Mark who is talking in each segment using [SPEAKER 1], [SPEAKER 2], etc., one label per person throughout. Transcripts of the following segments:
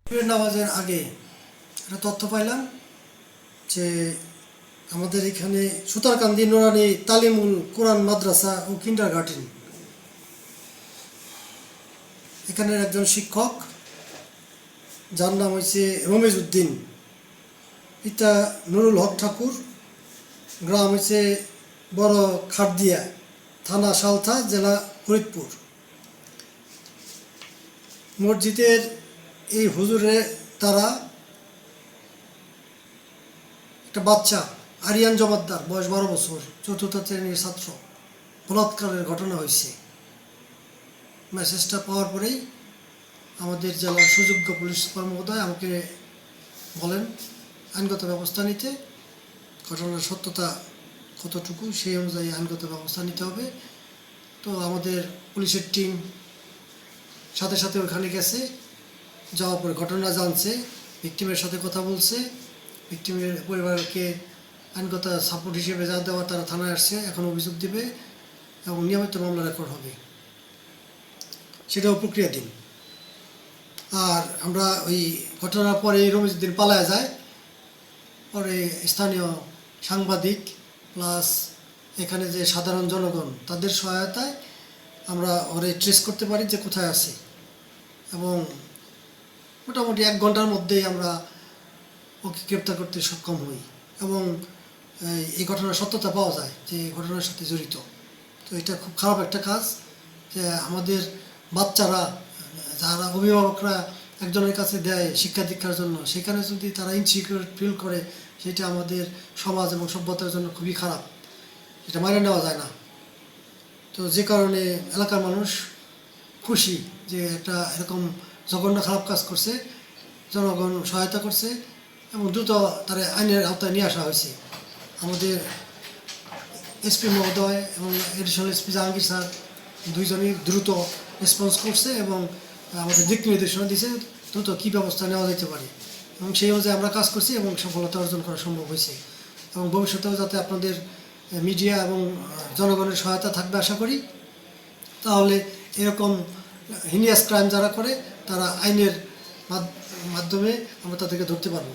[SPEAKER 1] নামাজের আগে একটা তথ্য পাইলাম যে আমাদের এখানে সুতারকান্দি নুরানি তালিমুল কোরআন মাদ্রাসা ও কিন্ডারগার্টেন এখানের একজন শিক্ষক যার নাম হয়েছে রমেশ উদ্দিন, পিতা নুরুল হক ঠাকুর, গ্রাম হয়েছে বড় খাটদিয়া, থানা সালথা, জেলা ফরিদপুর। মসজিদের এই হুজুরে তারা একটা বাচ্চা আরিয়ান জমাদ্দার, বয়স 12 বছর, চতুর্থ শ্রেণীর ছাত্র, বলাৎকারের ঘটনা হয়েছে। মেসেজটা পাওয়ার পরেই আমাদের জেলার সুযোগ্য পুলিশ সুপার মহোদয় আমাকে বলেন আইনগত ব্যবস্থা নিতে। ঘটনার সত্যতা কতটুকু সেই অনুযায়ী আইনগত ব্যবস্থা নিতে হবে। তো আমাদের পুলিশের টিম সাথে সাথে ওখানে গেছে, যাওয়ার পরে ঘটনা জানছে, ভিকটিমের সাথে কথা বলছে, ভিকটিমের পরিবারকে আইনগত সাপোর্ট হিসেবে যা দেওয়া তারা থানায় আসছে, এখন অভিযোগ দিবে এবং নিয়মিত মামলা রেকর্ড হবে, সেটাও প্রক্রিয়াধীন। আর আমরা ওই ঘটনার পরে রমেশ উদ্দিন পালায় যায়, পরে স্থানীয় সাংবাদিক প্লাস এখানে যে সাধারণ জনগণ তাদের সহায়তায় আমরা ওরে ট্রেস করতে পারি যে কোথায় আছে, এবং মোটামুটি 1 ঘন্টার মধ্যেই আমরা ওকে গ্রেপ্তার করতে সক্ষম হই এবং এই ঘটনার সত্যতা পাওয়া যায় যে এই ঘটনার সাথে জড়িত। তো এটা খুব খারাপ একটা কাজ যে আমাদের বাচ্চারা, যারা অভিভাবকরা একজনের কাছে দেয় শিক্ষা দীক্ষার জন্য, সেখানে যদি তারা ইনসিকিউর ফিল করে, সেটা আমাদের সমাজ এবং সভ্যতার জন্য খুবই খারাপ, এটা মেনে নেওয়া যায় না। তো যে কারণে এলাকার মানুষ খুশি যে একটা এরকম জঘন্য খারাপ কাজ করছে, জনগণ সহায়তা করছে এবং দ্রুত তারা আইনের আওতায় নিয়ে আসা হয়েছে। আমাদের এসপি মহোদয় এবং এডিশনাল এসপি জাহাঙ্গীর স্যার দুইজনই দ্রুত রেসপন্স করছে এবং আমাদের দিক নির্দেশনা দিয়েছে দ্রুত কী ব্যবস্থা নেওয়া যেতে পারে, এবং সেই অনুযায়ী আমরা কাজ করছি এবং সফলতা অর্জন করা সম্ভব হয়েছে। এবং ভবিষ্যতেও যাতে আপনাদের মিডিয়া এবং জনগণের সহায়তা থাকবে আশা করি, তাহলে এরকম হিনিয়াস ক্রাইম যারা করে তারা আইনের মাধ্যমে আমরা তাদেরকে ধরতে পারবো।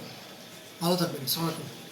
[SPEAKER 1] ভালো থাকবেন। আসসালামু আলাইকুম।